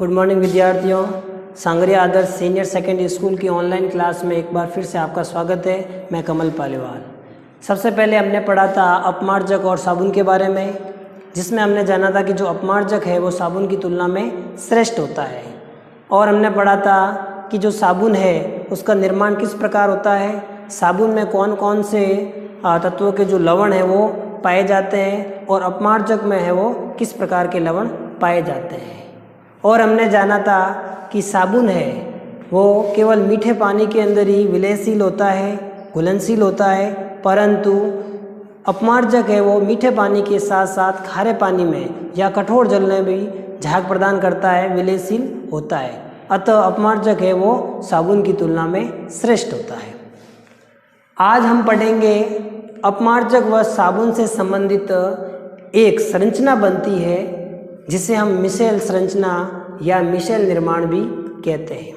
Good morning विद्यार्थियों। Sangria आदर्श senior secondary school की online class में एक बार फिर से आपका स्वागत है। मैं कमल पालीवाल। सबसे पहले हमने पढ़ा था अपमार्जक और साबुन के बारे में, जिसमें हमने जाना था कि जो अपमार्जक है वो साबुन की तुलना में श्रेष्ठ होता है। और हमने पढ़ा था कि जो साबुन है उसका निर्माण किस प्रकार होता है, साबुन में कौन कौन से तत्वों के जो लवण हैं वो पाए जाते हैं और अपमार्जक में है वो किस प्रकार के लवण पाए जाते हैं। और हमने जाना था कि साबुन है वो केवल मीठे पानी के अंदर ही विलयशील होता है, घुलनशील होता है, परंतु अपमार्जक है वो मीठे पानी के साथ साथ खारे पानी में या कठोर जल में भी झाग प्रदान करता है, विलयशील होता है। अतः अपमार्जक है वो साबुन की तुलना में श्रेष्ठ होता है। आज हम पढ़ेंगे अपमार्जक व साबुन से संबंधित एक संरचना बनती है जिसे हम मिशेल संरचना या मिशेल निर्माण भी कहते हैं।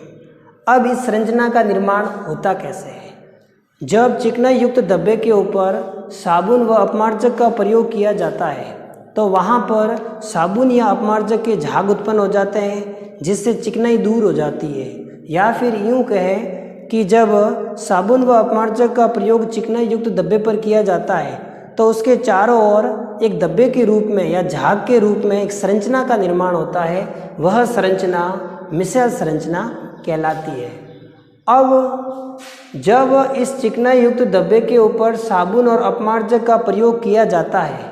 अब इस संरचना का निर्माण होता कैसे है? जब चिकनाई युक्त डब्बे के ऊपर साबुन व अपमार्जक का प्रयोग किया जाता है तो वहाँ पर साबुन या अपमार्जक के झाग उत्पन्न हो जाते हैं, जिससे चिकनाई दूर हो जाती है। या फिर यूँ कहें कि जब साबुन व अपमार्जक का प्रयोग चिकनाई युक्त डब्बे पर किया जाता है तो उसके चारों ओर एक डब्बे के रूप में या झाग के रूप में एक संरचना का निर्माण होता है। वह संरचना मिशेल संरचना कहलाती है। अब जब इस चिकनाई युक्त डब्बे के ऊपर साबुन और अपमार्जक का प्रयोग किया जाता है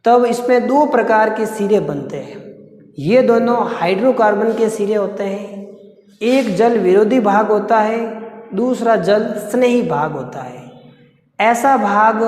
तब इसमें दो प्रकार के सिरे बनते हैं। ये दोनों हाइड्रोकार्बन के सिरे होते हैं। एक जल विरोधी भाग होता है, दूसरा जल स्नेही भाग होता है। ऐसा भाग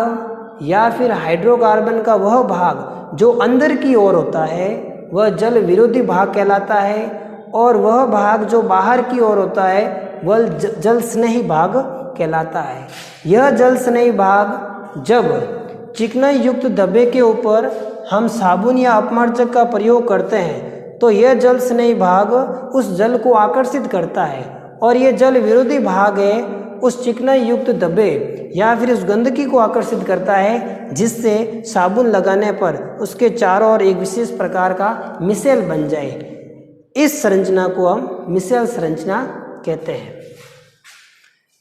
या फिर हाइड्रोकार्बन का वह भाग जो अंदर की ओर होता है वह जल विरोधी भाग कहलाता है, और वह भाग जो बाहर की ओर होता है वह जल स्नेही भाग कहलाता है। यह जल स्नेही भाग जब चिकनाई युक्त डब्बे के ऊपर हम साबुन या अपमार्जक का प्रयोग करते हैं तो यह जल स्नेही भाग उस जल को आकर्षित करता है, और यह जल विरोधी भाग है उस चिकनाई युक्त डब्बे या फिर उस गंदगी को आकर्षित करता है, जिससे साबुन लगाने पर उसके चारों ओर एक विशेष प्रकार का मिशेल बन जाए। इस संरचना को हम मिशेल संरचना कहते हैं।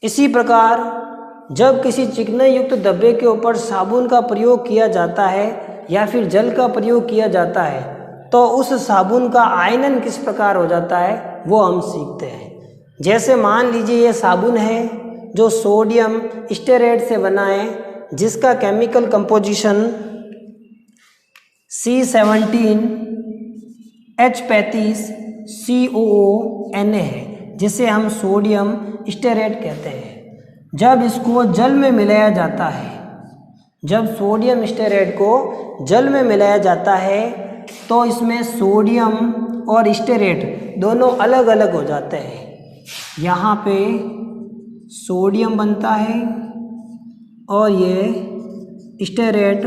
इसी प्रकार जब किसी चिकनाई युक्त डब्बे के ऊपर साबुन का प्रयोग किया जाता है या फिर जल का प्रयोग किया जाता है तो उस साबुन का आयनन किस प्रकार हो जाता है वो हम सीखते हैं। जैसे मान लीजिए ये साबुन है जो सोडियम स्टेरेट से बना है, जिसका केमिकल कंपोजिशन C17H35COONA है, जिसे हम सोडियम स्टेरेट कहते हैं। जब इसको जल में मिलाया जाता है, जब सोडियम स्टेरेट को जल में मिलाया जाता है तो इसमें सोडियम और स्टेरेट दोनों अलग अलग हो जाते हैं। यहाँ पे सोडियम बनता है और ये स्टेरेट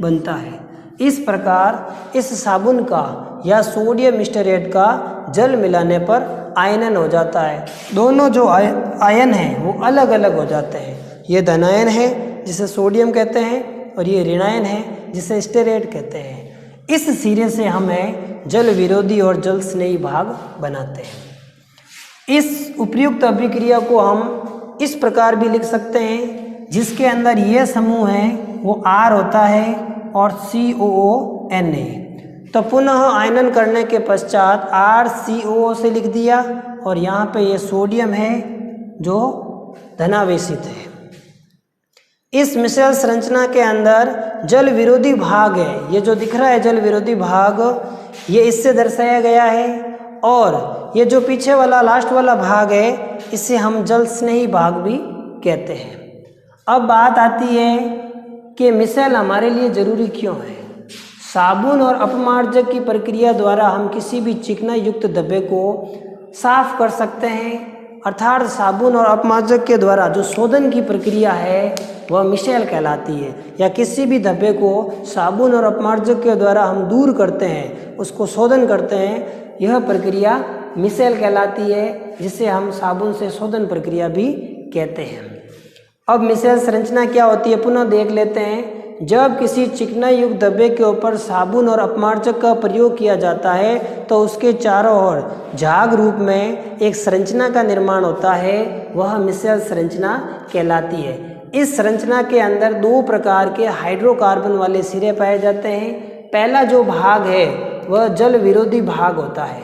बनता है। इस प्रकार इस साबुन का या सोडियम स्टेरेट का जल मिलाने पर आयनन हो जाता है। दोनों जो आयन हैं वो अलग अलग हो जाते हैं। ये धनायन है जिसे सोडियम कहते हैं और ये ऋणायन है जिसे स्टेरेट कहते हैं। इस सिरे से हमें जल विरोधी और जल स्नेही भाग बनाते हैं। इस उपर्युक्त अभिक्रिया को हम इस प्रकार भी लिख सकते हैं, जिसके अंदर ये समूह है वो R होता है और COONA। तो पुनः आयनन करने के पश्चात RCOO से लिख दिया, और यहाँ पे ये सोडियम है जो धनावेशित है। इस मिशेल संरचना के अंदर जल विरोधी भाग है, ये जो दिख रहा है जल विरोधी भाग, ये इससे दर्शाया गया है, और ये जो पीछे वाला लास्ट वाला भाग है इसे हम जल स्नेही भाग भी कहते हैं। अब बात आती है कि मिशेल हमारे लिए ज़रूरी क्यों है। साबुन और अपमार्जक की प्रक्रिया द्वारा हम किसी भी चिकनाई युक्त डब्बे को साफ कर सकते हैं, अर्थात साबुन और अपमार्जक के द्वारा जो शोधन की प्रक्रिया है वह मिशेल कहलाती है। या किसी भी डब्बे को साबुन और अपमार्जक के द्वारा हम दूर करते हैं, उसको शोधन करते हैं, यह प्रक्रिया मिशेल कहलाती है, जिसे हम साबुन से शोधन प्रक्रिया भी कहते हैं। अब मिशेल संरचना क्या होती है पुनः देख लेते हैं। जब किसी चिकनाई युक्त धब्बे के ऊपर साबुन और अपमार्जक का प्रयोग किया जाता है तो उसके चारों ओर झाग रूप में एक संरचना का निर्माण होता है, वह मिश्रण संरचना कहलाती है। इस संरचना के अंदर दो प्रकार के हाइड्रोकार्बन वाले सिरे पाए जाते हैं। पहला जो भाग है वह जल विरोधी भाग होता है।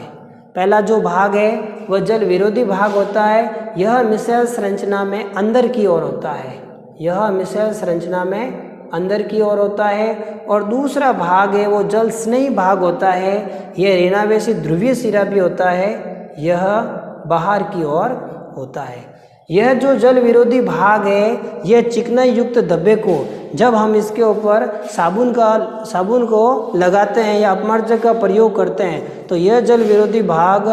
पहला जो भाग है वह जल विरोधी भाग होता है। यह मिश्रण संरचना में अंदर की ओर होता है। यह मिश्रण संरचना में अंदर की ओर होता है। और दूसरा भाग है वो जल स्नेही भाग होता है। यह ऋणावेशी ध्रुवीय सिरा भी होता है, यह बाहर की ओर होता है। यह जो जल विरोधी भाग है यह चिकनाई युक्त धब्बे को जब हम इसके ऊपर साबुन को लगाते हैं या अपमार्जक का प्रयोग करते हैं तो यह जल विरोधी भाग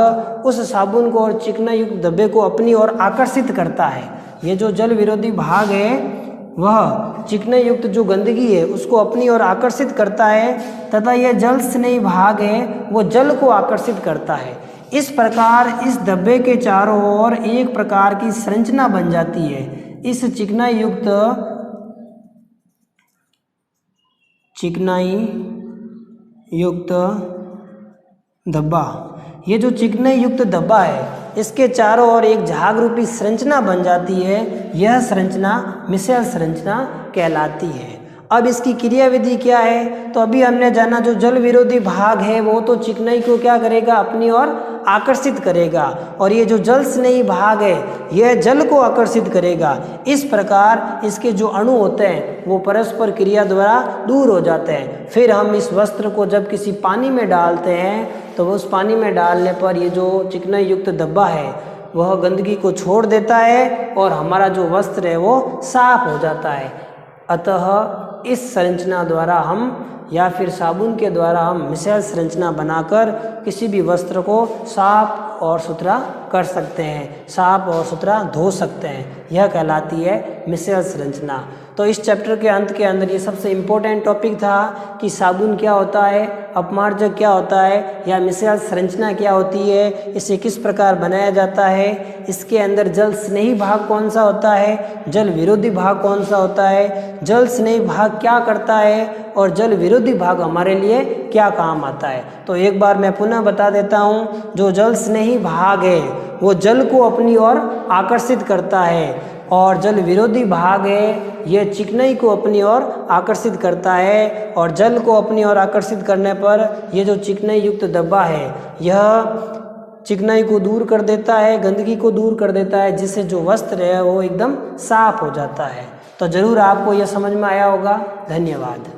उस साबुन को और चिकनाई युक्त धब्बे को अपनी ओर आकर्षित करता है। यह जो जल विरोधी भाग है वह चिकनाई युक्त जो गंदगी है उसको अपनी ओर आकर्षित करता है तथा यह जल स्नेही भाग है वो जल को आकर्षित करता है। इस प्रकार इस धब्बे के चारों ओर एक प्रकार की संरचना बन जाती है। इस चिकनाई युक्त धब्बा, ये जो चिकनाई युक्त धब्बा है इसके चारों ओर एक झाग रूपी संरचना बन जाती है। यह संरचना मिश्रण संरचना कहलाती है। अब इसकी क्रियाविधि क्या है? तो अभी हमने जाना जो जल विरोधी भाग है वो तो चिकनाई को क्या करेगा, अपनी ओर आकर्षित करेगा, और ये जो जल स्नेही भाग है यह जल को आकर्षित करेगा। इस प्रकार इसके जो अणु होते हैं वो परस्पर क्रिया द्वारा दूर हो जाते हैं। फिर हम इस वस्त्र को जब किसी पानी में डालते हैं तो उस पानी में डालने पर ये जो चिकनाई युक्त धब्बा है वह गंदगी को छोड़ देता है और हमारा जो वस्त्र है वो साफ हो जाता है। अतः इस संरचना द्वारा हम या फिर साबुन के द्वारा हम मिश्रण संरचना बनाकर किसी भी वस्त्र को साफ और सुथरा कर सकते हैं, साफ और सुथरा धो सकते हैं। यह कहलाती है मिश्रण संरचना। तो इस चैप्टर के अंत के अंदर ये सबसे इम्पोर्टेंट टॉपिक था कि साबुन क्या होता है, अपमार्जक क्या होता है, या मिश्रण संरचना क्या होती है, इसे किस प्रकार बनाया जाता है, इसके अंदर जल स्नेही भाग कौन सा होता है, जल विरोधी भाग कौन सा होता है, जल स्नेही भाग क्या करता है और जल विरोधी भाग हमारे लिए क्या काम आता है। तो एक बार मैं पुनः बता देता हूँ, जो जल स्नेही भाग है वो जल को अपनी ओर आकर्षित करता है, और जल विरोधी भाग है यह चिकनाई को अपनी ओर आकर्षित करता है, और जल को अपनी ओर आकर्षित करने पर यह जो चिकनाई युक्त धब्बा है यह चिकनाई को दूर कर देता है, गंदगी को दूर कर देता है, जिससे जो वस्त्र है वो एकदम साफ हो जाता है। तो ज़रूर आपको यह समझ में आया होगा। धन्यवाद।